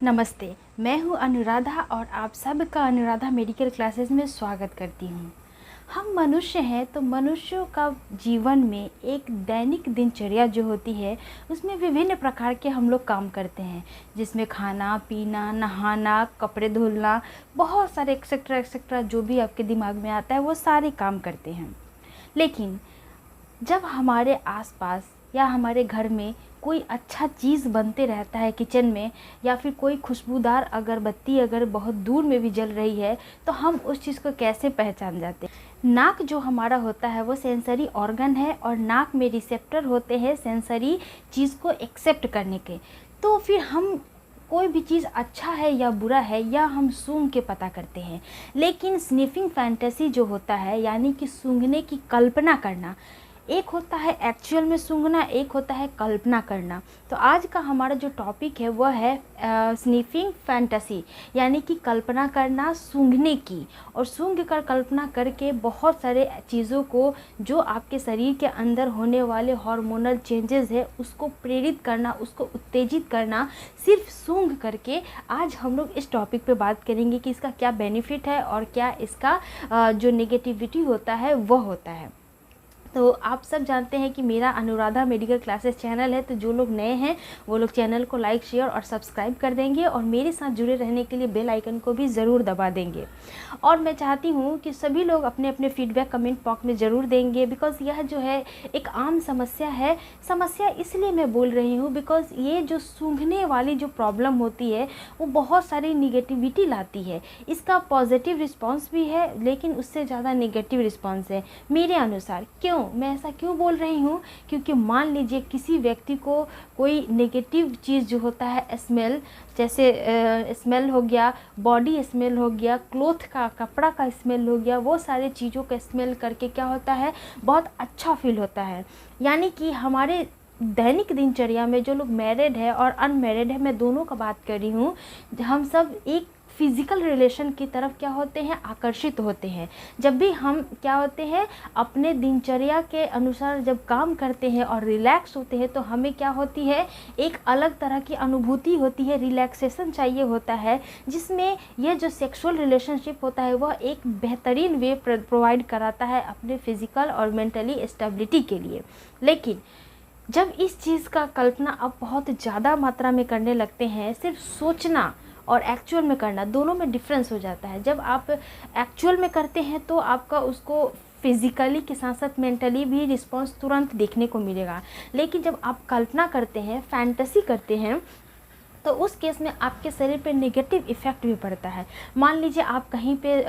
नमस्ते, मैं हूँ अनुराधा और आप सबका अनुराधा मेडिकल क्लासेस में स्वागत करती हूँ। हम मनुष्य हैं तो मनुष्यों का जीवन में एक दैनिक दिनचर्या जो होती है उसमें विभिन्न प्रकार के हम लोग काम करते हैं, जिसमें खाना पीना, नहाना, कपड़े धुलना, बहुत सारे एक्सेट्रा एक्सेट्रा जो भी आपके दिमाग में आता है वो सारे काम करते हैं। लेकिन जब हमारे आसपास या हमारे घर में कोई अच्छा चीज़ बनते रहता है किचन में, या फिर कोई खुशबूदार अगरबत्ती अगर बहुत दूर में भी जल रही है, तो हम उस चीज़ को कैसे पहचान जाते हैं। नाक जो हमारा होता है वो सेंसरी ऑर्गन है और नाक में रिसेप्टर होते हैं सेंसरी चीज़ को एक्सेप्ट करने के। तो फिर हम कोई भी चीज़ अच्छा है या बुरा है या हम सूंघ के पता करते हैं। लेकिन स्निफिंग फैंटेसी जो होता है, यानी कि सूंघने की कल्पना करना, एक होता है एक्चुअल में सूंघना, एक होता है कल्पना करना। तो आज का हमारा जो टॉपिक है वह है स्निफिंग फैंटेसी, यानी कि कल्पना करना सूंघने की, और सूंघ कर कल्पना करके बहुत सारे चीज़ों को जो आपके शरीर के अंदर होने वाले हार्मोनल चेंजेस है उसको प्रेरित करना, उसको उत्तेजित करना सिर्फ सूंघ करके। आज हम लोग इस टॉपिक पे बात करेंगे कि इसका क्या बेनिफिट है और क्या इसका जो नेगेटिविटी होता है वह होता है। तो आप सब जानते हैं कि मेरा अनुराधा मेडिकल क्लासेस चैनल है, तो जो लोग नए हैं वो लोग चैनल को लाइक, शेयर और सब्सक्राइब कर देंगे और मेरे साथ जुड़े रहने के लिए बेल आइकन को भी ज़रूर दबा देंगे। और मैं चाहती हूँ कि सभी लोग अपने अपने फीडबैक कमेंट बॉक्स में ज़रूर देंगे, बिकॉज़ यह जो है एक आम समस्या है। समस्या इसलिए मैं बोल रही हूँ बिकॉज़ ये जो सूंघने वाली जो प्रॉब्लम होती है वो बहुत सारी निगेटिविटी लाती है। इसका पॉजिटिव रिस्पॉन्स भी है लेकिन उससे ज़्यादा नेगेटिव रिस्पॉन्स है मेरे अनुसार। क्यों मैं ऐसा क्यों बोल रही हूँ? क्योंकि मान लीजिए किसी व्यक्ति को कोई नेगेटिव चीज़ जो होता है स्मेल, जैसे स्मेल हो गया, बॉडी स्मेल हो गया, क्लोथ का, कपड़ा का स्मेल हो गया, वो सारे चीज़ों का स्मेल करके क्या होता है, बहुत अच्छा फील होता है। यानी कि हमारे दैनिक दिनचर्या में जो लोग मैरिड है और अनमैरिड है, मैं दोनों का बात कर रही हूँ, हम सब एक फिज़िकल रिलेशन की तरफ क्या होते हैं, आकर्षित होते हैं। जब भी हम क्या होते हैं, अपने दिनचर्या के अनुसार जब काम करते हैं और रिलैक्स होते हैं, तो हमें क्या होती है, एक अलग तरह की अनुभूति होती है, रिलैक्सेशन चाहिए होता है, जिसमें यह जो सेक्सुअल रिलेशनशिप होता है वह एक बेहतरीन वे प्रोवाइड कराता है अपने फिज़िकल और मेंटली स्टेबिलिटी के लिए। लेकिन जब इस चीज़ का कल्पना आप बहुत ज़्यादा मात्रा में करने लगते हैं, सिर्फ सोचना और एक्चुअल में करना दोनों में डिफरेंस हो जाता है। जब आप एक्चुअल में करते हैं तो आपका उसको फिज़िकली के साथ साथ मेंटली भी रिस्पॉन्स तुरंत देखने को मिलेगा। लेकिन जब आप कल्पना करते हैं, फैंटेसी करते हैं, तो उस केस में आपके शरीर पे नेगेटिव इफ़ेक्ट भी पड़ता है। मान लीजिए आप कहीं पे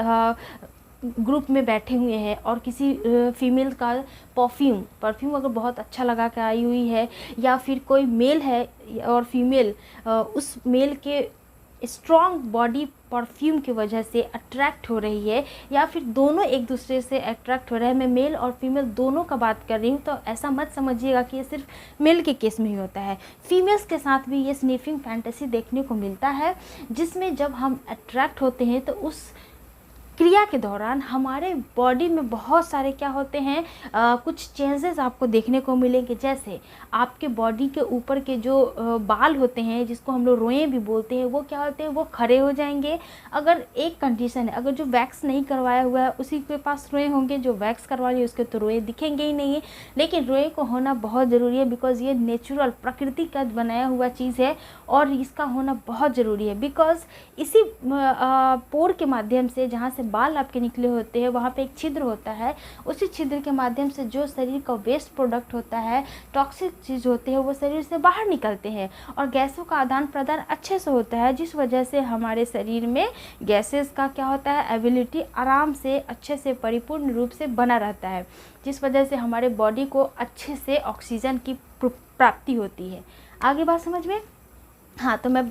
ग्रुप में बैठे हुए हैं और किसी फीमेल का परफ्यूम अगर बहुत अच्छा लगा के आई हुई है, या फिर कोई मेल है और फीमेल उस मेल के स्ट्रॉन्ग बॉडी परफ्यूम की वजह से अट्रैक्ट हो रही है, या फिर दोनों एक दूसरे से अट्रैक्ट हो रहे हैं, मैं मेल और फीमेल दोनों का बात कर रही हूँ, तो ऐसा मत समझिएगा कि ये सिर्फ मेल के केस में ही होता है। फीमेल्स के साथ भी ये स्निफिंग फैंटेसी देखने को मिलता है, जिसमें जब हम अट्रैक्ट होते हैं तो उस क्रिया के दौरान हमारे बॉडी में बहुत सारे क्या होते हैं, कुछ चेंजेस आपको देखने को मिलेंगे। जैसे आपके बॉडी के ऊपर के जो बाल होते हैं, जिसको हम लोग रोएं भी बोलते हैं, वो क्या होते हैं, वो खड़े हो जाएंगे। अगर एक कंडीशन है, अगर जो वैक्स नहीं करवाया हुआ है उसी के पास रोएं होंगे, जो वैक्स करवा रही है उसके तो रोएं दिखेंगे ही नहीं। लेकिन रोएं को होना बहुत ज़रूरी है, बिकॉज़ ये नेचुरल प्रकृति का बनाया हुआ चीज़ है और इसका होना बहुत ज़रूरी है। बिकॉज़ इसी पोर के माध्यम से, जहाँ से बाल आपके निकले होते हैं, वहाँ पे एक छिद्र होता है, उसी छिद्र के माध्यम से जो शरीर का वेस्ट प्रोडक्ट होता है, टॉक्सिक चीज़ होते हैं, वो शरीर से बाहर निकलते हैं और गैसों का आदान प्रदान अच्छे से होता है, जिस वजह से हमारे शरीर में गैसेस का क्या होता है, एबिलिटी आराम से अच्छे से परिपूर्ण रूप से बना रहता है, जिस वजह से हमारे बॉडी को अच्छे से ऑक्सीजन की प्राप्ति होती है। आगे बात समझ में? हाँ, तो मैं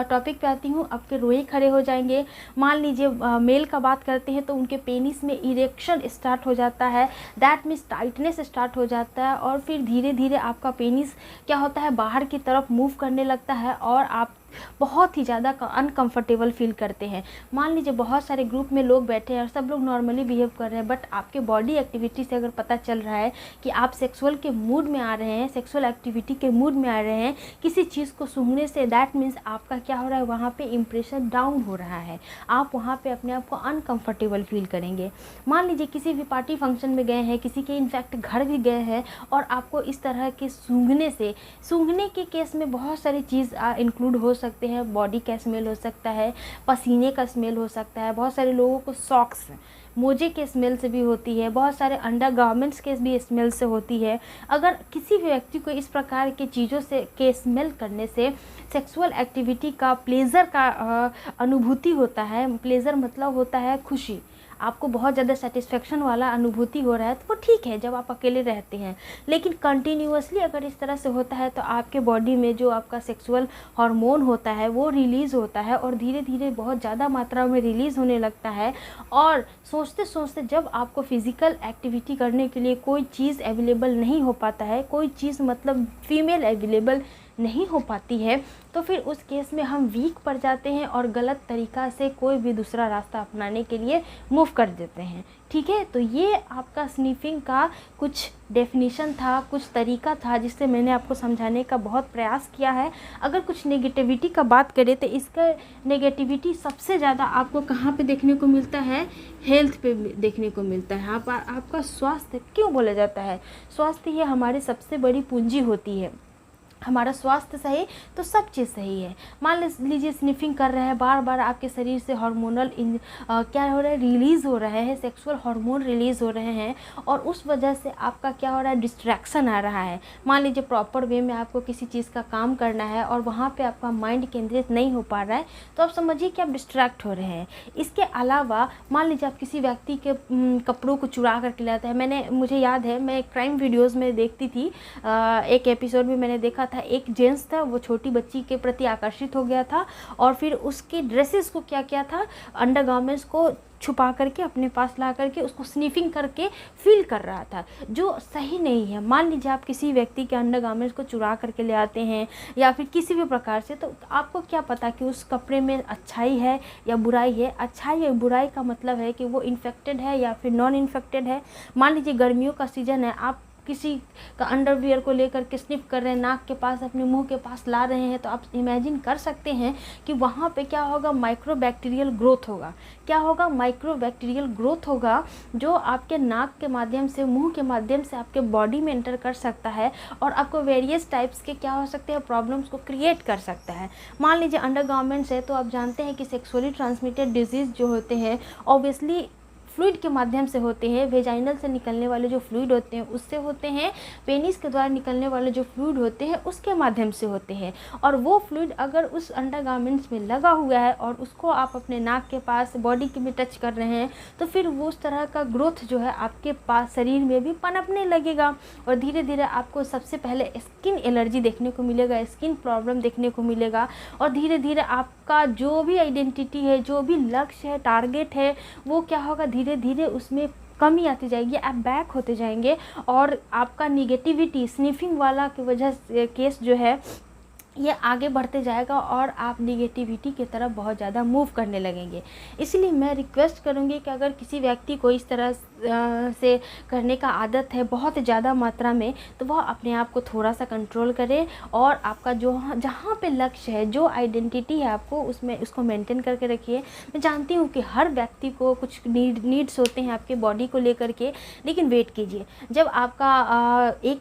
टॉपिक पे आती हूँ। आपके रोए खड़े हो जाएंगे। मान लीजिए मेल का बात करते हैं तो उनके पेनिस में इरेक्शन स्टार्ट हो जाता है, दैट मीन्स टाइटनेस स्टार्ट हो जाता है, और फिर धीरे धीरे आपका पेनिस क्या होता है, बाहर की तरफ मूव करने लगता है और आप बहुत ही ज़्यादा अनकंफर्टेबल फील करते हैं। मान लीजिए बहुत सारे ग्रुप में लोग बैठे हैं और सब लोग नॉर्मली बिहेव कर रहे हैं, बट आपके बॉडी एक्टिविटी से अगर पता चल रहा है कि आप सेक्सुअल के मूड में आ रहे हैं, सेक्सुअल एक्टिविटी के मूड में आ रहे हैं किसी चीज़ को सूंघने से, दैट मीन्स आपका क्या हो रहा है, वहाँ पे इंप्रेशन डाउन हो रहा है, आप वहाँ पे अपने आप को अनकंफर्टेबल फील करेंगे। मान लीजिए किसी भी पार्टी फंक्शन में गए हैं, किसी के इनफैक्ट घर भी गए हैं और आपको इस तरह के सूंघने के केस में बहुत सारी चीज़ इंक्लूड हो सकते हैं। बॉडी का स्मेल हो सकता है, पसीने का स्मेल हो सकता है, बहुत सारे लोगों को सॉक्स मोजे के स्मेल से भी होती है, बहुत सारे अंडर गारमेंट्स के भी स्मेल से होती है। अगर किसी भी व्यक्ति को इस प्रकार के चीज़ों से के स्मेल करने से सेक्सुअल एक्टिविटी का प्लेज़र का अनुभूति होता है, प्लेज़र मतलब होता है खुशी, आपको बहुत ज़्यादा सेटिस्फेक्शन वाला अनुभूति हो रहा है, तो वो ठीक है जब आप अकेले रहते हैं। लेकिन कंटिन्यूअसली अगर इस तरह से होता है तो आपके बॉडी में जो आपका सेक्सुअल हार्मोन होता है वो रिलीज़ होता है और धीरे धीरे बहुत ज़्यादा मात्रा में रिलीज़ होने लगता है। और सोचते सोचते जब आपको फिज़िकल एक्टिविटी करने के लिए कोई चीज़ अवेलेबल नहीं हो पाता है, कोई चीज़ मतलब फीमेल अवेलेबल नहीं हो पाती है, तो फिर उस केस में हम वीक पड़ जाते हैं और गलत तरीक़ा से कोई भी दूसरा रास्ता अपनाने के लिए मूव कर देते हैं। ठीक है, तो ये आपका स्निफिंग का कुछ डेफिनेशन था, कुछ तरीका था जिससे मैंने आपको समझाने का बहुत प्रयास किया है। अगर कुछ नेगेटिविटी का बात करें तो इसका नेगेटिविटी सबसे ज़्यादा आपको कहाँ पे देखने को मिलता है, हेल्थ पे देखने को मिलता है। आपका स्वास्थ्य क्यों बोला जाता है, स्वास्थ्य ये हमारी सबसे बड़ी पूंजी होती है। हमारा स्वास्थ्य सही तो सब चीज़ सही है। मान लीजिए स्निफिंग कर रहे हैं, बार बार आपके शरीर से हार्मोनल क्या हो रहा है, रिलीज़ हो रहे हैं, सेक्सुअल हार्मोन रिलीज़ हो रहे हैं और उस वजह से आपका क्या हो रहा है, डिस्ट्रैक्शन आ रहा है। मान लीजिए प्रॉपर वे में आपको किसी चीज़ का काम करना है और वहाँ पे आपका माइंड केंद्रित नहीं हो पा रहा है, तो आप समझिए कि आप डिस्ट्रैक्ट हो रहे हैं। इसके अलावा मान लीजिए आप किसी व्यक्ति के कपड़ों को चुरा करके लाते हैं। मुझे याद है मैं क्राइम वीडियोज़ में देखती थी, एक एपिसोड में मैंने देखा था, एक जेंट्स था, वो छोटी बच्ची के प्रति आकर्षित हो गया था और फिर उसके ड्रेसेस को क्या किया था, अंडरगारमेंट्स को छुपा करके अपने पास ला करके उसको स्निफिंग करके फील कर रहा था, जो सही नहीं है। मान लीजिए आप किसी व्यक्ति के अंडरगारमेंट्स को चुरा करके ले आते हैं या फिर किसी भी प्रकार से, तो आपको क्या पता कि उस कपड़े में अच्छाई है या बुराई है। अच्छाई या बुराई का मतलब है कि वो इन्फेक्टेड है या फिर नॉन इन्फेक्टेड है। मान लीजिए गर्मियों का सीज़न है, आप किसी का अंडरवियर को लेकर के स्निफ कर रहे हैं, नाक के पास, अपने मुंह के पास ला रहे हैं, तो आप इमेजिन कर सकते हैं कि वहाँ पे क्या होगा, माइक्रोबैक्टीरियल ग्रोथ होगा। क्या होगा, माइक्रोबैक्टीरियल ग्रोथ होगा, जो आपके नाक के माध्यम से, मुंह के माध्यम से आपके बॉडी में एंटर कर सकता है और आपको वेरियस टाइप्स के क्या हो सकते हैं, प्रॉब्लम्स को क्रिएट कर सकता है। मान लीजिए अंडरगारमेंट्स है, तो आप जानते हैं कि सेक्सुअली ट्रांसमिटेड डिजीज़ जो होते हैं ऑब्वियसली फ्लूइड के माध्यम से होते हैं। वेजाइनल से निकलने वाले जो फ्लूइड होते हैं उससे होते हैं, पेनिस के द्वारा निकलने वाले जो फ्लूइड होते हैं उसके माध्यम से होते हैं। और वो फ्लूइड अगर उस अंडरगारमेंट्स में लगा हुआ है और उसको आप अपने नाक के पास, बॉडी के में टच कर रहे हैं, तो फिर वो उस तरह का ग्रोथ जो है आपके पास शरीर में भी पनपने लगेगा और धीरे धीरे आपको सबसे पहले स्किन एलर्जी देखने को मिलेगा, स्किन प्रॉब्लम देखने को मिलेगा और धीरे धीरे आपका जो भी आइडेंटिटी है, जो भी लक्ष्य है, टारगेट है, वो क्या होगा, धीरे धीरे उसमें कमी आती जाएगी, आप बैक होते जाएंगे और आपका निगेटिविटी स्निफिंग वाला की वजह से केस जो है ये आगे बढ़ते जाएगा और आप निगेटिविटी की तरफ बहुत ज़्यादा मूव करने लगेंगे। इसलिए मैं रिक्वेस्ट करूँगी कि अगर किसी व्यक्ति को इस तरह से करने का आदत है बहुत ज़्यादा मात्रा में, तो वह अपने आप को थोड़ा सा कंट्रोल करे और आपका जो जहाँ पे लक्ष्य है, जो आइडेंटिटी है आपको उसमें उसको मेंटेन करके रखिए। मैं जानती हूँ कि हर व्यक्ति को कुछ नीड्स होते हैं आपके बॉडी को लेकर के, लेकिन वेट कीजिए। जब आपका एक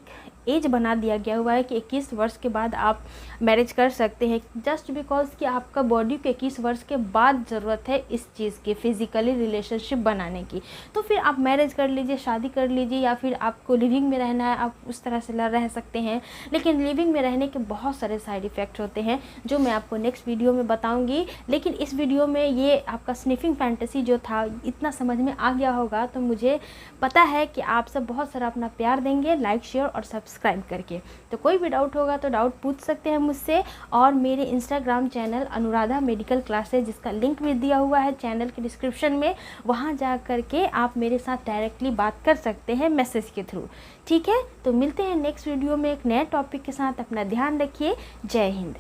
एज बना दिया गया हुआ है कि 21 वर्ष के बाद आप मैरिज कर सकते हैं, जस्ट बिकॉज कि आपका बॉडी को 21 वर्ष के बाद ज़रूरत है इस चीज़ की, फिज़िकली रिलेशनशिप बनाने की, तो फिर आप मैरिज कर लीजिए, शादी कर लीजिए, या फिर आपको लिविंग में रहना है आप उस तरह से रह सकते हैं। लेकिन लिविंग में रहने के बहुत सारे साइड इफ़ेक्ट होते हैं जो मैं आपको नेक्स्ट वीडियो में बताऊँगी। लेकिन इस वीडियो में ये आपका स्निफिंग फैंटेसी जो था इतना समझ में आ गया होगा, तो मुझे पता है कि आप सब बहुत सारा अपना प्यार देंगे लाइक, शेयर और सब्सक्राइब करके। तो कोई भी डाउट होगा तो डाउट पूछ सकते हैं मुझसे, और मेरे Instagram channel Anuradha medical classes, जिसका लिंक भी दिया हुआ है चैनल के डिस्क्रिप्शन में, वहाँ जा करके आप मेरे साथ डायरेक्टली बात कर सकते हैं मैसेज के थ्रू। ठीक है, तो मिलते हैं नेक्स्ट वीडियो में एक नए टॉपिक के साथ। अपना ध्यान रखिए। जय हिंद।